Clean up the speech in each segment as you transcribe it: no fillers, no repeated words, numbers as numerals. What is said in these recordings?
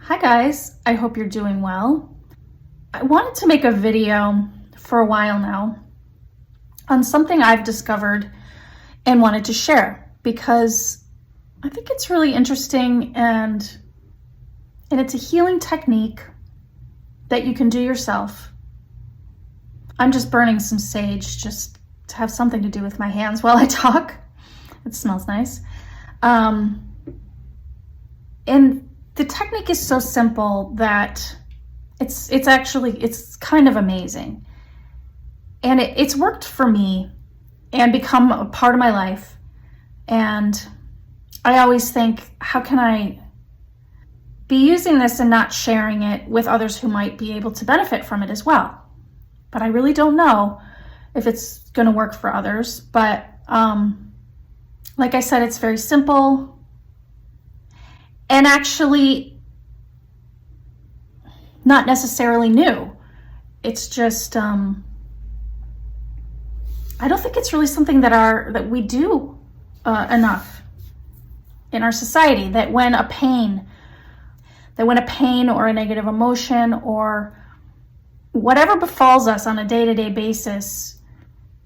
Hi guys, I hope you're doing well. I wanted to make a video for a while now on something I've discovered and wanted to share because I think it's really interesting and it's a healing technique that you can do yourself. I'm just burning some sage just to have something to do with my hands while I talk. It smells nice. And the technique is so simple that it's kind of amazing. And it's worked for me and become a part of my life. And I always think, how can I be using this and not sharing it with others who might be able to benefit from it as well? But I really don't know if it's going to work for others. But like I said, it's very simple. And actually not necessarily new. It's just, I don't think it's really something that we do enough in our society, that when a pain or a negative emotion or whatever befalls us on a day-to-day basis,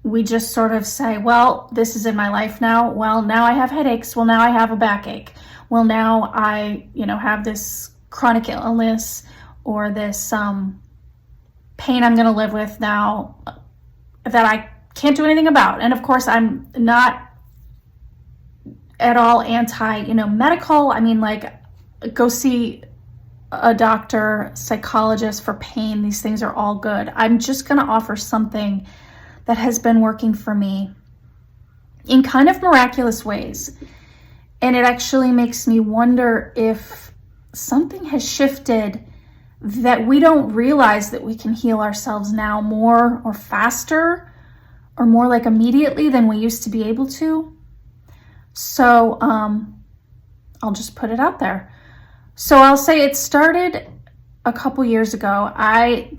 we just sort of say, well, this is in my life now. Well, now I have headaches. Well, now I have a backache. Well, now I, have this chronic illness or this pain I'm going to live with now that I can't do anything about. And of course, I'm not at all anti, medical. I mean, like, go see a doctor, psychologist for pain. These things are all good. I'm just going to offer something that has been working for me in kind of miraculous ways. And it actually makes me wonder if something has shifted that we don't realize that we can heal ourselves now more or faster or more like immediately than we used to be able to. So I'll just put it out there. So I'll say it started a couple years ago. I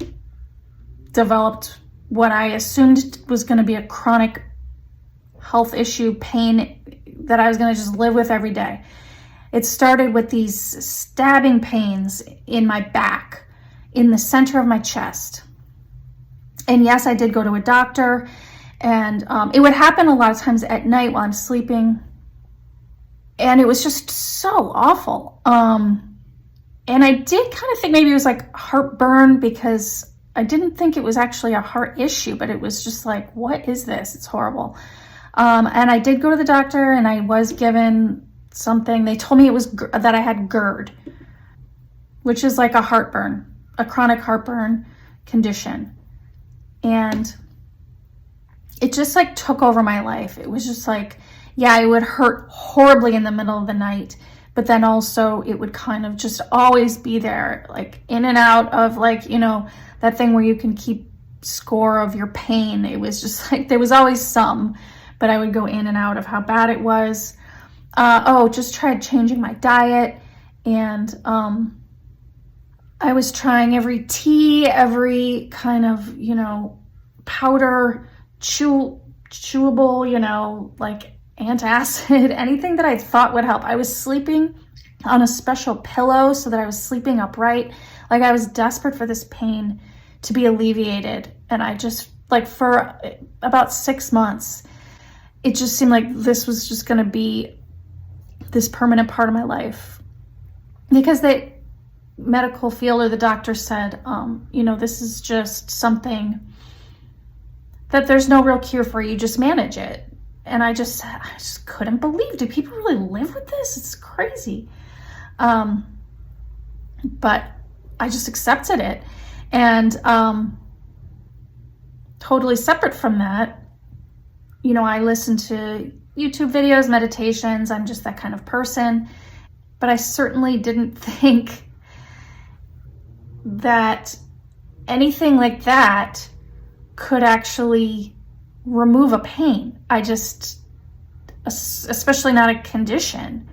developed what I assumed was going to be a chronic health issue, pain that I was going to just live with every day. It started with these stabbing pains in my back, in the center of my chest. And yes, I did go to a doctor, and it would happen a lot of times at night while I'm sleeping. And it was just so awful. And I did kind of think maybe it was like heartburn, because I didn't think it was actually a heart issue, but it was just like, what is this? It's horrible. And I did go to the doctor, and I was given something. They told me it was that I had GERD, which is like a chronic heartburn condition. And it just like took over my life. It was just like, yeah, it would hurt horribly in the middle of the night, but then also it would kind of just always be there, like in and out of that thing where you can keep score of your pain. It was just like, there was always some, but I would go in and out of how bad it was. Just tried changing my diet. And I was trying every tea, every kind of, powder, chewable, like antacid, anything that I thought would help. I was sleeping on a special pillow so that I was sleeping upright. Like, I was desperate for this pain to be alleviated. And I just, for about 6 months, it just seemed like this was just going to be this permanent part of my life, because the medical field or the doctor said, this is just something that there's no real cure for. You just manage it. And I just couldn't believe, do people really live with this? It's crazy. But I just accepted it. And totally separate from that, I listen to YouTube videos, meditations. I'm just that kind of person. But I certainly didn't think that anything like that could actually remove a pain. Especially not a condition.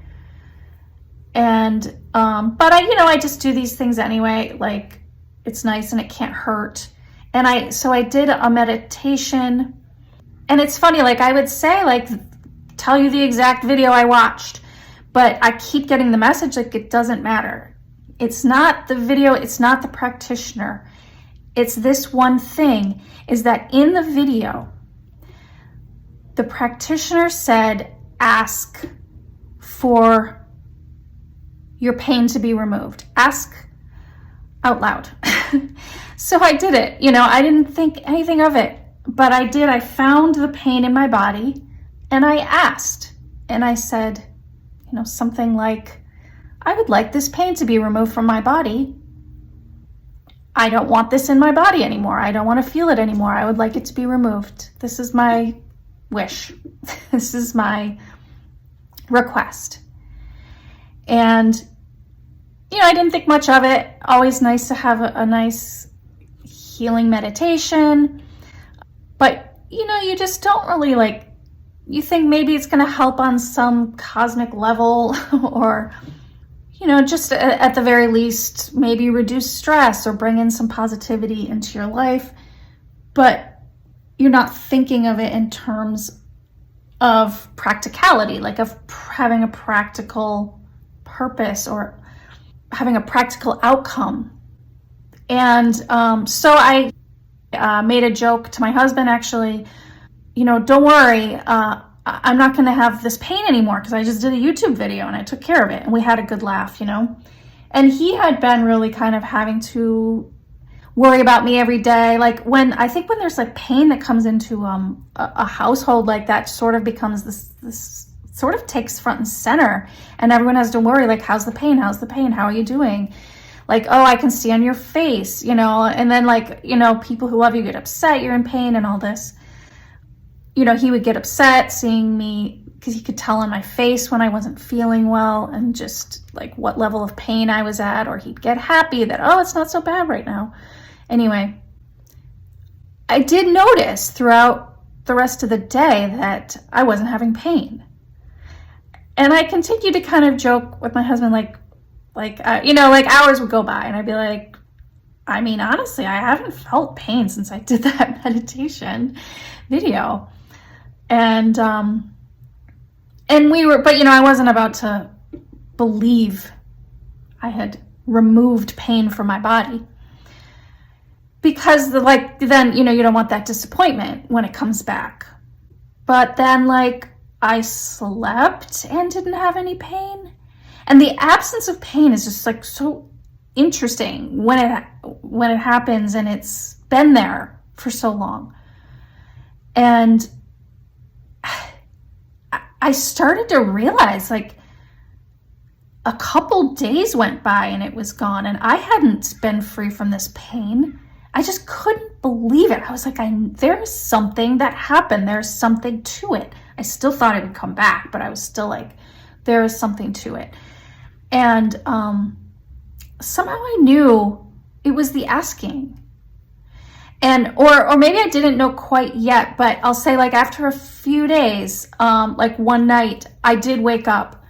And, but I just do these things anyway. Like, it's nice and it can't hurt. And so I did a meditation. And it's funny, I would say, tell you the exact video I watched, but I keep getting the message, it doesn't matter. It's not the video, it's not the practitioner. It's this one thing, is that in the video, the practitioner said, ask for your pain to be removed. Ask out loud. So I did it. I didn't think anything of it, but I did. I found the pain in my body and I asked, and I said, something like, I would like this pain to be removed from my body. I don't want this in my body anymore. I don't want to feel it anymore. I would like it to be removed. This is my wish. This is my request. And, I didn't think much of it. Always nice to have a nice healing meditation. But, you just don't really you think maybe it's going to help on some cosmic level or, just at the very least, maybe reduce stress or bring in some positivity into your life. But you're not thinking of it in terms of practicality, of having a practical purpose or having a practical outcome. And so I made a joke to my husband, actually, don't worry, I'm not going to have this pain anymore because I just did a YouTube video and I took care of it. And we had a good laugh, And he had been really kind of having to worry about me every day. When there's pain that comes into a household, that sort of becomes this sort of takes front and center, and everyone has to worry, how's the pain? How's the pain? How are you doing? Oh, I can see on your face, and then people who love you get upset you're in pain and all this. He would get upset seeing me because he could tell on my face when I wasn't feeling well and just what level of pain I was at, or he'd get happy that, oh, it's not so bad right now. Anyway, I did notice throughout the rest of the day that I wasn't having pain. And I continued to kind of joke with my husband, hours would go by and I'd be like, honestly, I haven't felt pain since I did that meditation video. And I wasn't about to believe I had removed pain from my body. Because then, you don't want that disappointment when it comes back. But then I slept and didn't have any pain. And the absence of pain is just so interesting when it happens and it's been there for so long. And I started to realize a couple days went by and it was gone, and I hadn't been free from this pain. I just couldn't believe it. I was there's something that happened. There's something to it. I still thought it would come back, but I was still there is something to it. And somehow I knew it was the asking. And, or maybe I didn't know quite yet, but I'll say after a few days, one night I did wake up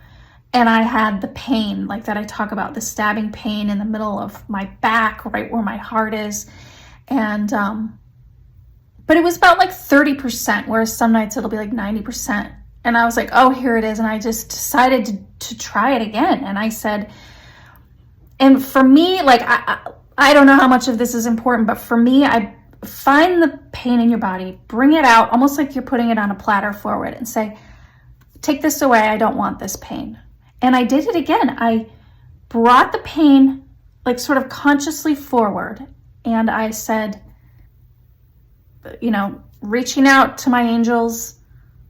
and I had the pain, that I talk about, the stabbing pain in the middle of my back, right where my heart is. And, but it was about 30%, whereas some nights it'll be 90%. And I was oh, here it is. And I just decided to try it again. And I said, and for me, I don't know how much of this is important, but for me, I find the pain in your body, bring it out, almost like you're putting it on a platter forward, and say, take this away. I don't want this pain. And I did it again. I brought the pain sort of consciously forward. And I said, reaching out to my angels,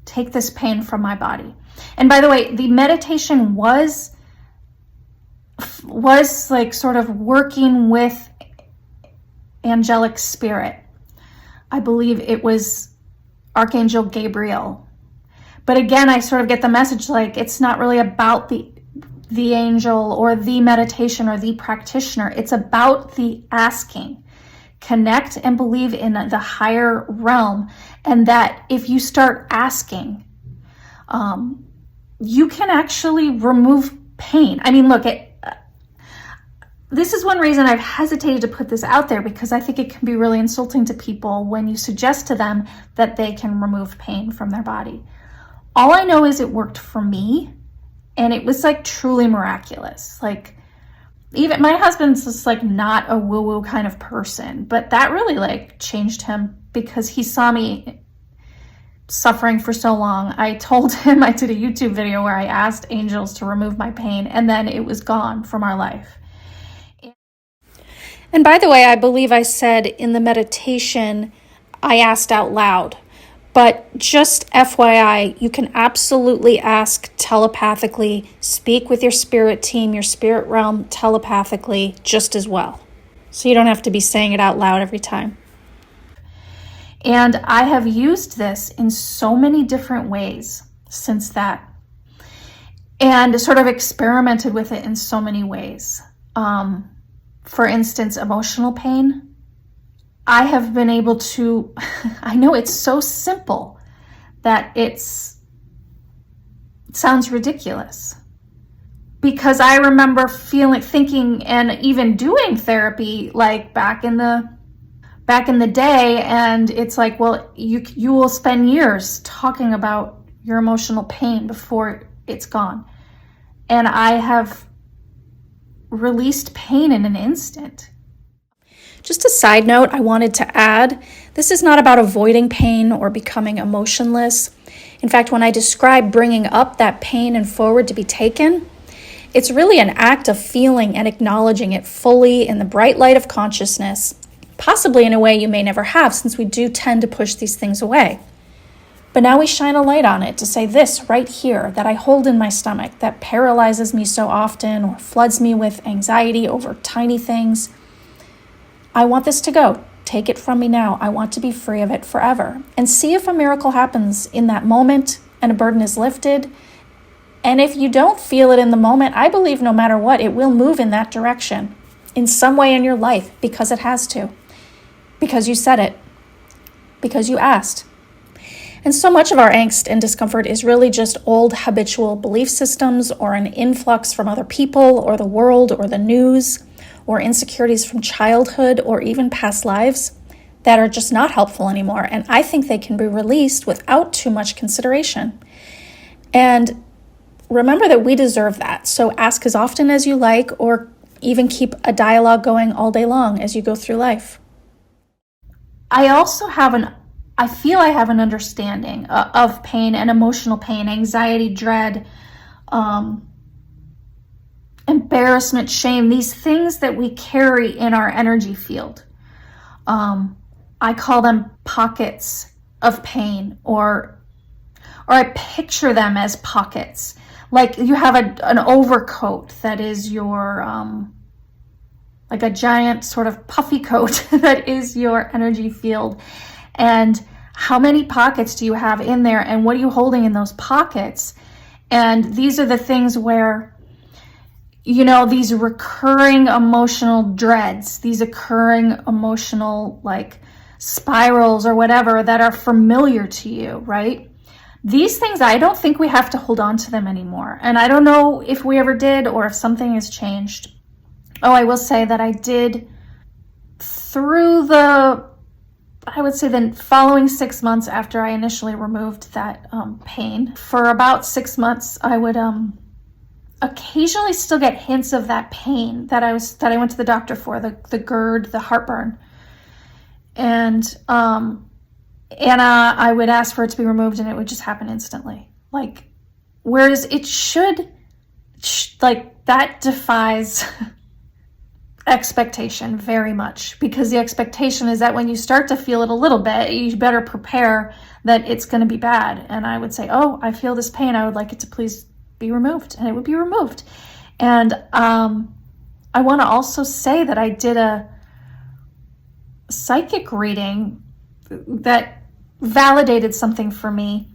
take this pain from my body. And by the way, the meditation was sort of working with angelic spirit. I believe it was Archangel Gabriel. But again, I sort of get the message it's not really about the angel or the meditation or the practitioner. It's about the asking. Connect and believe in the higher realm, and that if you start asking, you can actually remove pain. Look, this is one reason I've hesitated to put this out there, because I think it can be really insulting to people when you suggest to them that they can remove pain from their body. All I know is it worked for me, and it was truly miraculous. even my husband's just like not a woo-woo kind of person, but that really like changed him because he saw me suffering for so long. I told him, I did a YouTube video where I asked angels to remove my pain, and then it was gone from our life. And by the way, I believe I said in the meditation, I asked out loud. But just FYI, you can absolutely ask telepathically, speak with your spirit team, your spirit realm telepathically just as well. So you don't have to be saying it out loud every time. And I have used this in so many different ways since that, and sort of experimented with it in so many ways. For instance, emotional pain. I have been able to, I know it's so simple that it sounds ridiculous, because I remember thinking and even doing therapy like back in the day, and it's like, well, you will spend years talking about your emotional pain before it's gone. And I have released pain in an instant. Just a side note, I wanted to add, this is not about avoiding pain or becoming emotionless. In fact, when I describe bringing up that pain and forward to be taken, it's really an act of feeling and acknowledging it fully in the bright light of consciousness, possibly in a way you may never have, since we do tend to push these things away. But now we shine a light on it to say this right here that I hold in my stomach that paralyzes me so often or floods me with anxiety over tiny things. I want this to go. Take it from me now. I want to be free of it forever. And see if a miracle happens in that moment and a burden is lifted. And if you don't feel it in the moment, I believe no matter what, it will move in that direction in some way in your life, because it has to. Because you said it. Because you asked. And so much of our angst and discomfort is really just old habitual belief systems, or an influx from other people or the world or the news, or insecurities from childhood or even past lives that are just not helpful anymore. And I think they can be released without too much consideration. And remember that we deserve that. So ask as often as you like, or even keep a dialogue going all day long as you go through life. I also I feel I have an understanding of pain and emotional pain, anxiety, dread, embarrassment, shame, these things that we carry in our energy field. I call them pockets of pain, or I picture them as pockets. Like you have an overcoat that is your, like a giant sort of puffy coat that is your energy field. And how many pockets do you have in there? And what are you holding in those pockets? And these are the things where, these recurring emotional dreads, these occurring emotional like spirals or whatever that are familiar to you, right? These things, I don't think we have to hold on to them anymore. And I don't know if we ever did or if something has changed. Oh, I will say that I did through I would say the following 6 months after I initially removed that pain. For about 6 months, I would occasionally still get hints of that pain that I went to the doctor for, the GERD, the heartburn. And I would ask for it to be removed and it would just happen instantly. Like, whereas it should, like, that defies expectation very much, because the expectation is that when you start to feel it a little bit, you better prepare that it's going to be bad. And I would say, oh, I feel this pain. I would like it to please be removed, and it would be removed. And I want to also say that I did a psychic reading that validated something for me.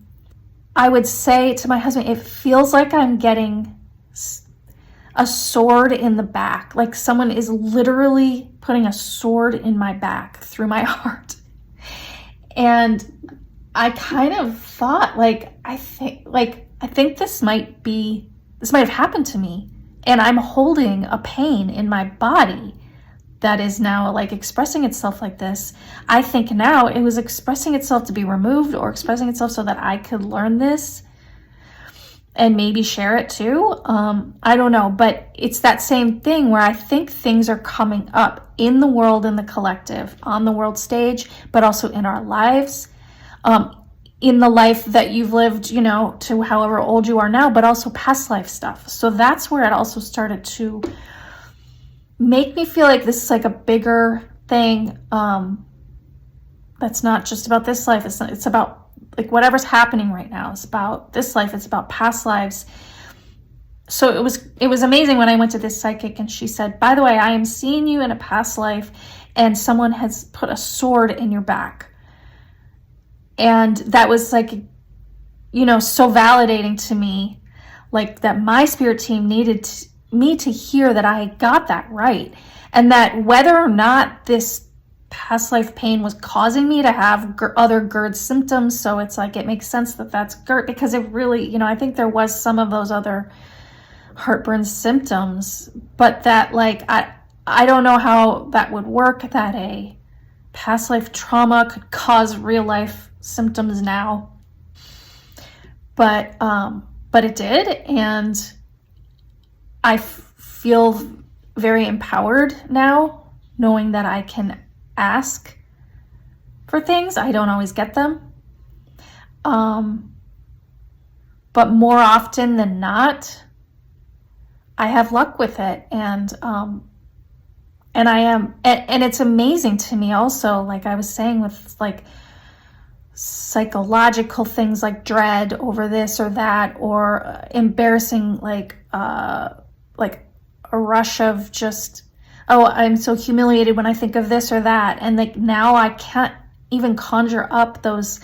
I would say to my husband, it feels like I'm getting a sword in the back, like someone is literally putting a sword in my back through my heart. And I kind of thought, I think this might have happened to me, and I'm holding a pain in my body that is now like expressing itself like this. I think now it was expressing itself to be removed, or expressing itself so that I could learn this. and maybe share it too. I don't know, but it's that same thing where I think things are coming up in the world, in the collective, on the world stage, but also in our lives, in the life that you've lived, to however old you are now, but also past life stuff. So that's where it also started to make me feel like this is like a bigger thing. That's not just about this life. It's about like whatever's happening right now. It's about this life. It's about past lives. So it was amazing when I went to this psychic and she said, by the way, I am seeing you in a past life and someone has put a sword in your back. And that was like, so validating to me, like that my spirit team needed me to hear that I got that right. And that whether or not this past life pain was causing me to have other GERD symptoms. So it's like, it makes sense that that's GERD, because it really, I think there was some of those other heartburn symptoms, but that like, I don't know how that would work, that a past life trauma could cause real life symptoms now. But it did. And I feel very empowered now, knowing that I can ask for things. I don't always get them. But more often than not, I have luck with it. And I am, and it's amazing to me also, like I was saying, with like psychological things like dread over this or that, or embarrassing, like a rush of just, oh, I'm so humiliated when I think of this or that. And like now I can't even conjure up those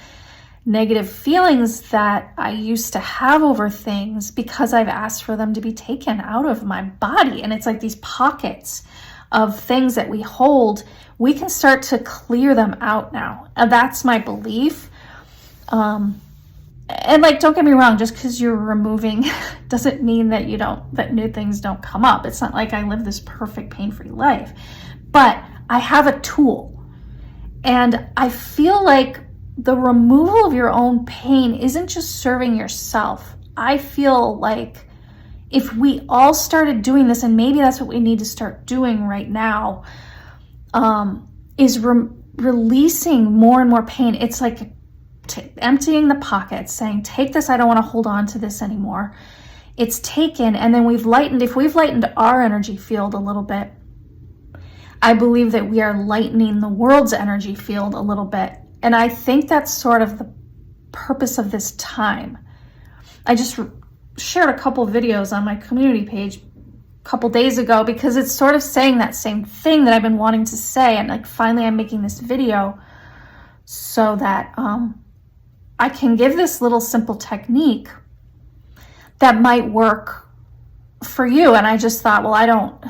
negative feelings that I used to have over things because I've asked for them to be taken out of my body. And it's like these pockets of things that we hold, we can start to clear them out now. And that's my belief. And like, don't get me wrong, just because you're removing doesn't mean that that new things don't come up. It's not like I live this perfect pain-free life, but I have a tool. And I feel like the removal of your own pain isn't just serving yourself. I feel like if we all started doing this, and maybe that's what we need to start doing right now, is releasing more and more pain. It's like emptying the pockets, saying, take this, I don't want to hold on to this anymore. It's taken, and then if we've lightened our energy field a little bit, I believe that we are lightening the world's energy field a little bit. And I think that's sort of the purpose of this time. I just shared a couple videos on my community page a couple days ago because it's sort of saying that same thing that I've been wanting to say. And like, finally I'm making this video so that I can give this little simple technique that might work for you. And I just thought, well, I don't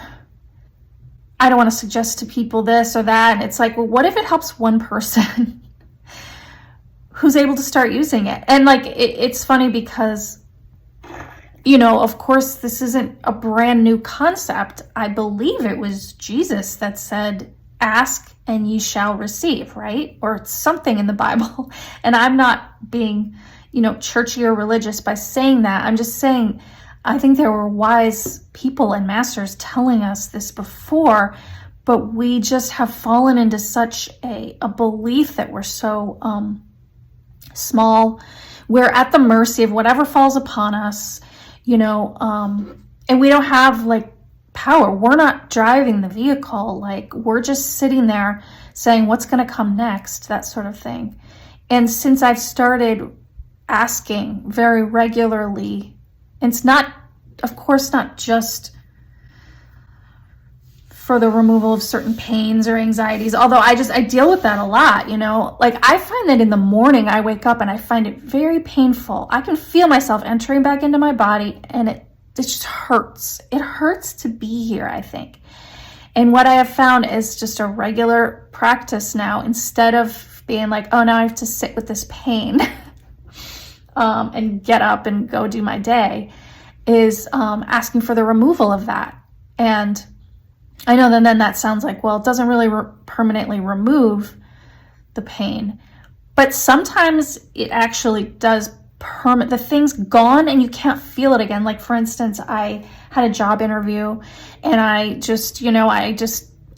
want to suggest to people this or that. And it's like, well, what if it helps one person who's able to start using it? And like, it's funny because, of course, this isn't a brand new concept. I believe it was Jesus that said, ask and ye shall receive, right? Or something in the Bible. And I'm not being, churchy or religious by saying that. I'm just saying, I think there were wise people and masters telling us this before, but we just have fallen into such a belief that we're so small. We're at the mercy of whatever falls upon us, and we don't have like power. We're not driving the vehicle. Like, we're just sitting there saying, what's going to come next? That sort of thing. And since I've started asking very regularly, it's not, of course, not just for the removal of certain pains or anxieties, although I deal with that a lot, like I find that in the morning I wake up and I find it very painful. I can feel myself entering back into my body and it just hurts. It hurts to be here, I think. And what I have found is just a regular practice now, instead of being like, oh, now I have to sit with this pain and get up and go do my day, is asking for the removal of that. And I know that then that sounds like, well, it doesn't really permanently remove the pain, but sometimes it actually does the thing's gone and you can't feel it again. Like, for instance, I had a job interview and I just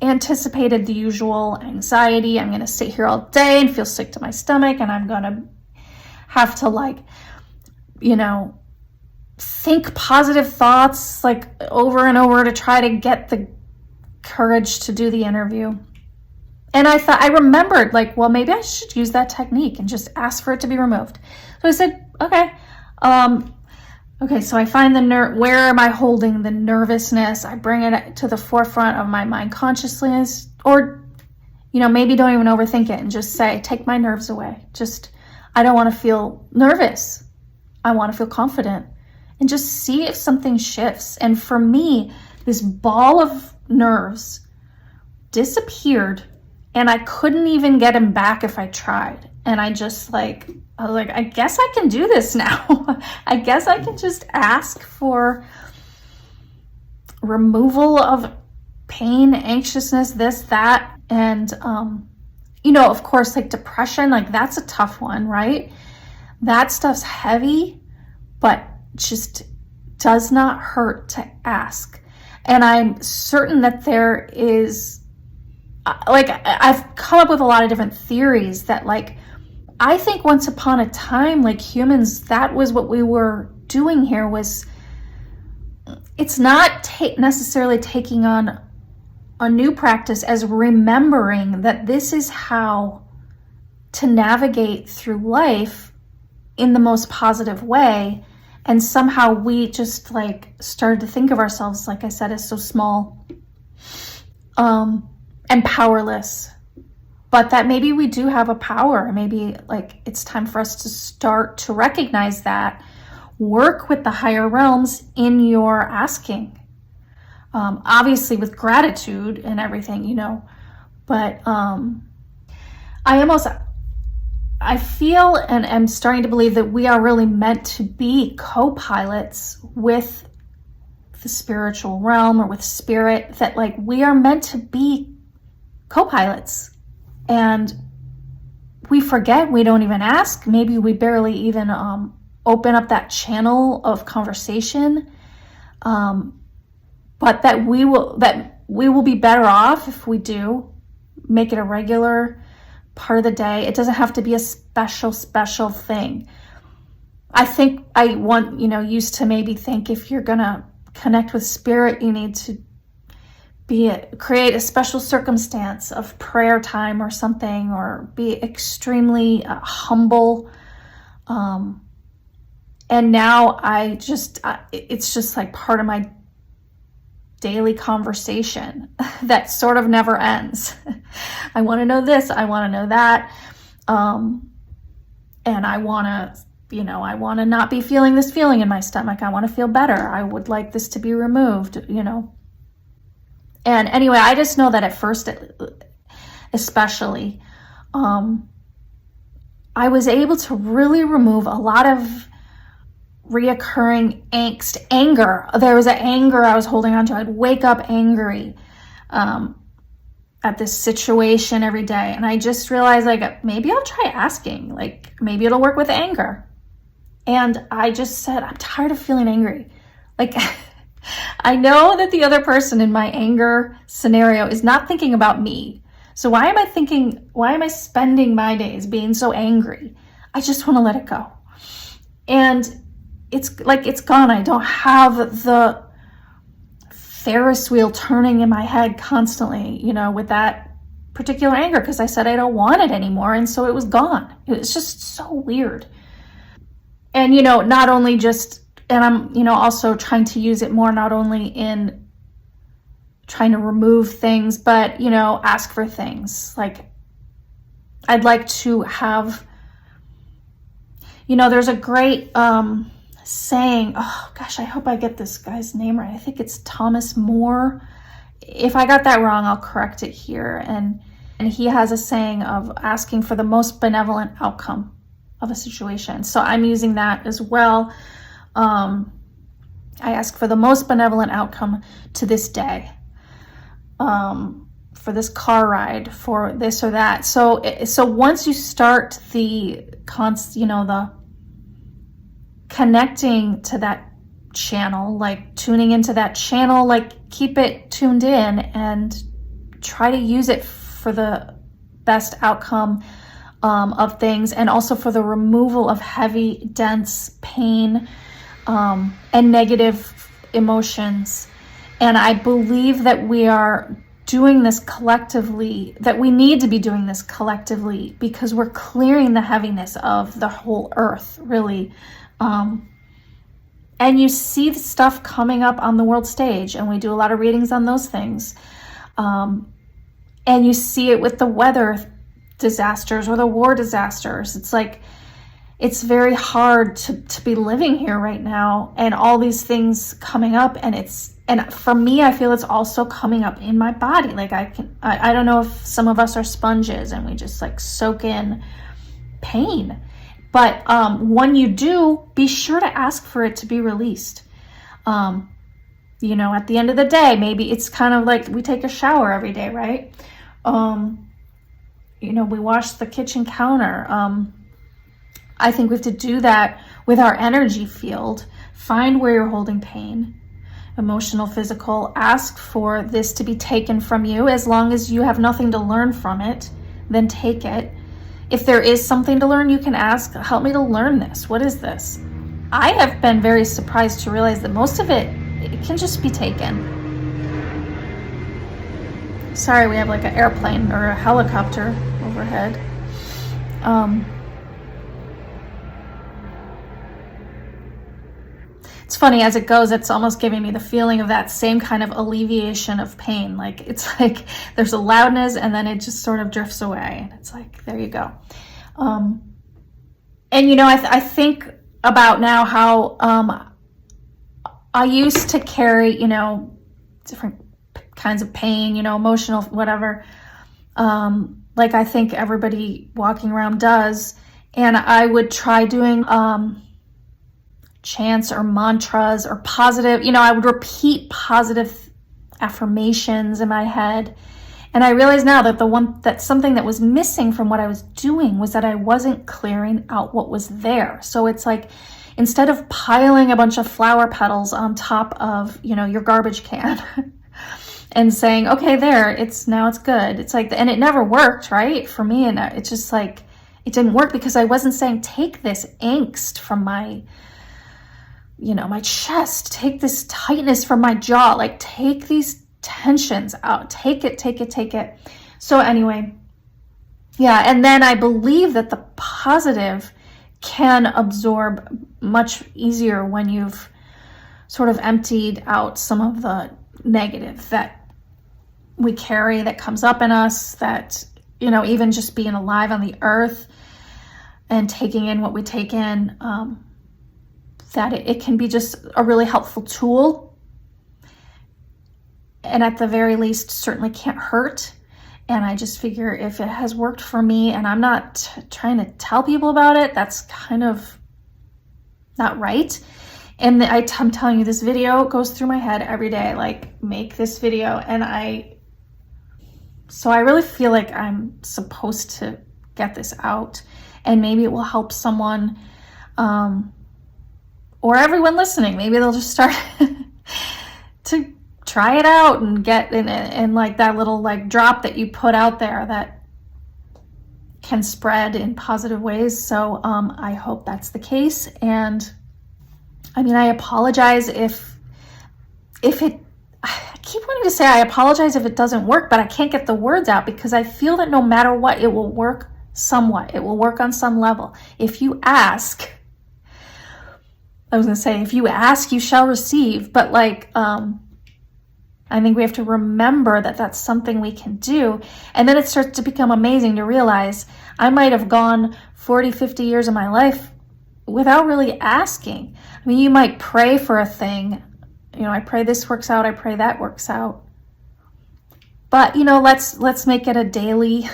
anticipated the usual anxiety. I'm going to sit here all day and feel sick to my stomach, and I'm going to have to, like, think positive thoughts like over and over to try to get the courage to do the interview. And I remembered, like, well, maybe I should use that technique and just ask for it to be removed. So I said, okay. Okay, so I find where am I holding the nervousness? I bring it to the forefront of my mind consciousness, or, maybe don't even overthink it and just say, take my nerves away. I don't want to feel nervous. I want to feel confident, and just see if something shifts. And for me, this ball of nerves disappeared, and I couldn't even get him back if I tried. And I was like, I guess I can do this now. I guess I can just ask for removal of pain, anxiousness, this, that. And, of course, like depression, like that's a tough one, right? That stuff's heavy, but just does not hurt to ask. And I'm certain that there is, I've come up with a lot of different theories that, like, I think once upon a time, like humans, that was what we were doing here. It's not necessarily taking on a new practice, as remembering that this is how to navigate through life in the most positive way. And somehow we just like started to think of ourselves, like I said, as so small and powerless. But that maybe we do have a power. Maybe like it's time for us to start to recognize that, work with the higher realms in your asking. Obviously with gratitude and everything, but I feel and am starting to believe that we are really meant to be co-pilots with the spiritual realm or with spirit, that like we are meant to be co-pilots. And we forget, we don't even ask, maybe we barely even open up that channel of conversation, but that we will be better off if we do make it a regular part of the day. It doesn't have to be a special thing. I think used to maybe think if you're gonna connect with spirit, you need to create a special circumstance of prayer time or something, or be extremely humble. And now it's just like part of my daily conversation that sort of never ends. I want to know this, I want to know that. And I want to not be feeling this feeling in my stomach. I want to feel better. I would like this to be removed, And anyway, I just know that at first, especially, I was able to really remove a lot of reoccurring angst, anger. There was an anger I was holding on to. I'd wake up angry at this situation every day. And I just realized, like, maybe I'll try asking. Like, maybe it'll work with anger. And I just said, I'm tired of feeling angry. Like, I know that the other person in my anger scenario is not thinking about me. So why am I spending my days being so angry? I just want to let it go. And it's like, it's gone. I don't have the Ferris wheel turning in my head constantly, with that particular anger, because I said I don't want it anymore. And so it was gone. It was just so weird. And, not only just, and I'm, also trying to use it more, not only in trying to remove things, but, ask for things. Like, I'd like to have, there's a great saying, oh gosh, I hope I get this guy's name right. I think it's Thomas More. If I got that wrong, I'll correct it here. And he has a saying of asking for the most benevolent outcome of a situation. So I'm using that as well. I ask for the most benevolent outcome to this day, for this car ride, for this or that. So once you start the connecting to that channel, like tuning into that channel, like keep it tuned in and try to use it for the best outcome of things, and also for the removal of heavy, dense pain and negative emotions. And I believe that we are doing this collectively, that we need to be doing this collectively, because we're clearing the heaviness of the whole earth, really. And you see the stuff coming up on the world stage, and we do a lot of readings on those things. And you see it with the weather disasters or the war disasters. It's like, it's very hard to be living here right now, and all these things coming up, and for me, I feel it's also coming up in my body. Like I don't know if some of us are sponges and we just like soak in pain. But when you do, be sure to ask for it to be released. At the end of the day, maybe it's kind of like we take a shower every day, right? We wash the kitchen counter. I think we have to do that with our energy field. Find where you're holding pain, emotional, physical. Ask for this to be taken from you. As long as you have nothing to learn from it, then take it. If there is something to learn, you can ask, help me to learn this. What is this? I have been very surprised to realize that most of it can just be taken. Sorry, we have like an airplane or a helicopter overhead. It's funny, as it goes, it's almost giving me the feeling of that same kind of alleviation of pain. Like, it's like there's a loudness and then it just sort of drifts away. And it's like, there you go. I think about now how I used to carry, different kinds of pain, emotional, whatever. Like I think everybody walking around does. And I would try doing chants or mantras or positive, I would repeat positive affirmations in my head. And I realize now that something that was missing from what I was doing was that I wasn't clearing out what was there. So it's like, instead of piling a bunch of flower petals on top of, your garbage can and saying, okay, it's good. It's like, and it never worked, right? For me. And it's just like, it didn't work because I wasn't saying, take this angst from my my chest, take this tightness from my jaw, like take these tensions out, take it. So anyway, yeah. And then I believe that the positive can absorb much easier when you've sort of emptied out some of the negative that we carry, that comes up in us, that, even just being alive on the earth and taking in what we take in, that it can be just a really helpful tool, and at the very least certainly can't hurt. And I just figure if it has worked for me, and I'm not trying to tell people about it, that's kind of not right. And I'm telling you, this video goes through my head every day, like, make this video. And so I really feel like I'm supposed to get this out, and maybe it will help someone, or everyone listening. Maybe they'll just start to try it out and get in like that little like drop that you put out there that can spread in positive ways. So I hope that's the case. And I apologize if I keep wanting to say I apologize if it doesn't work, but I can't get the words out, because I feel that no matter what, it will work somewhat. It will work on some level. If you ask, if you ask, you shall receive. But I think we have to remember that that's something we can do. And then it starts to become amazing to realize I might have gone 40, 50 years of my life without really asking. You might pray for a thing. I pray this works out. I pray that works out. But, let's make it a daily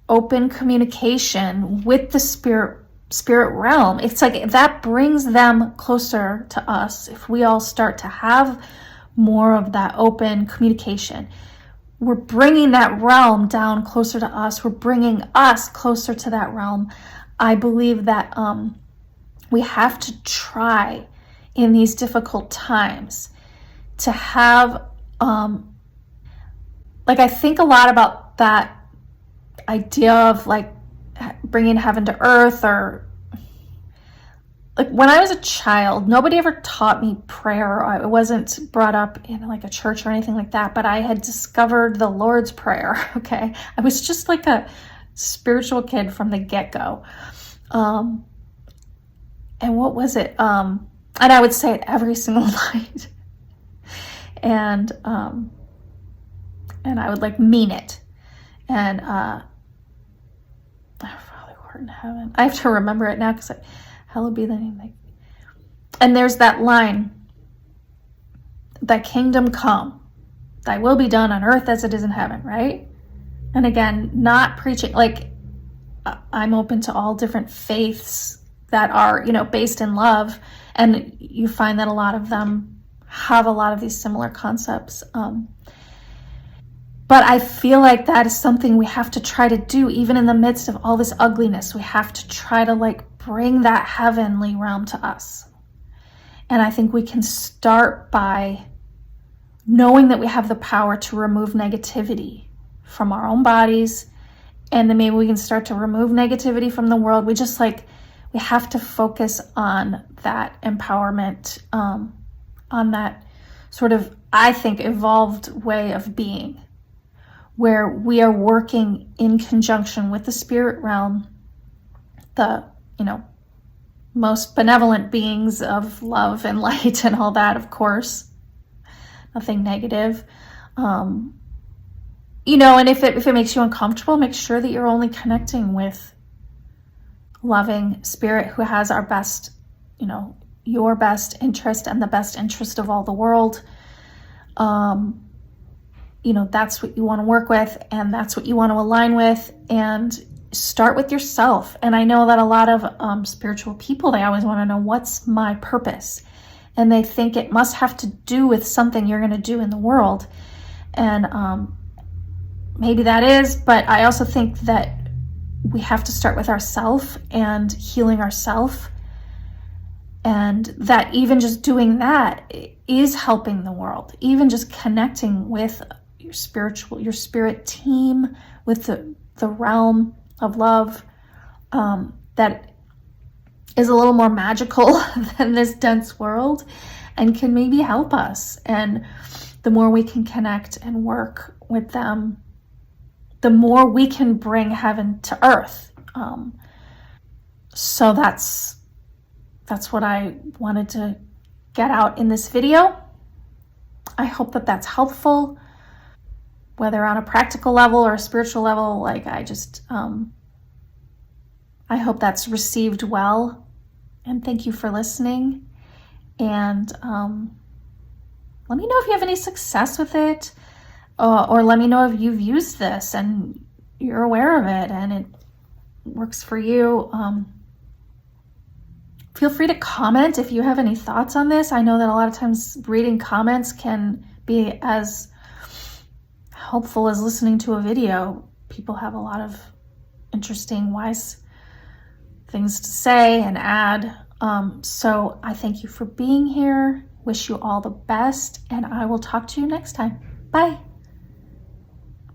open communication with the spirit realm. It's like that brings them closer to us. If we all start to have more of that open communication, we're bringing that realm down closer to us. We're bringing us closer to that realm. I believe that We have to try in these difficult times to have, like, I think a lot about that idea of like bringing heaven to earth, or like when I was a child, nobody ever taught me prayer. I wasn't brought up in like a church or anything like that, but I had discovered the Lord's Prayer. Okay. I was just like a spiritual kid from the get-go. And what was it? And I would say it every single night. And I would like mean it. And our Father who art in heaven. I have to remember it now because hallowed be thy name. And there's that line, thy kingdom come, thy will be done on earth as it is in heaven, right? And again, not preaching, like I'm open to all different faiths that are, you know, based in love. And you find that a lot of them have a lot of these similar concepts. But I feel like that is something we have to try to do, even in the midst of all this ugliness. We have to try to like bring that heavenly realm to us. And I think we can start by knowing that we have the power to remove negativity from our own bodies. And then maybe we can start to remove negativity from the world. We have to focus on that empowerment, on that sort of, I think, evolved way of being, where we are working in conjunction with the spirit realm, the, you know, most benevolent beings of love and light and all that, of course, nothing negative. You know, and if it makes you uncomfortable, make sure that you're only connecting with loving spirit who has our best, you know, your best interest and the best interest of all the world. You know, that's what you want to work with, and that's what you want to align with, and start with yourself. And I know that a lot of spiritual people, they always want to know, what's my purpose? And they think it must have to do with something you're going to do in the world. And maybe that is, but I also think that we have to start with ourselves and healing ourselves. And that even just doing that is helping the world. Even just connecting with your spirit team, with the realm of love, that is a little more magical than this dense world and can maybe help us. And the more we can connect and work with them, the more we can bring heaven to earth. So that's what I wanted to get out in this video. I hope that that's helpful, whether on a practical level or a spiritual level. Like I hope that's received well. And thank you for listening. And let me know if you have any success with it, or let me know if you've used this and you're aware of it and it works for you. Feel free to comment if you have any thoughts on this. I know that a lot of times reading comments can be as helpful as listening to a video. People have a lot of interesting, wise things to say and add. So I thank you for being here. Wish you all the best, and I will talk to you next time. Bye.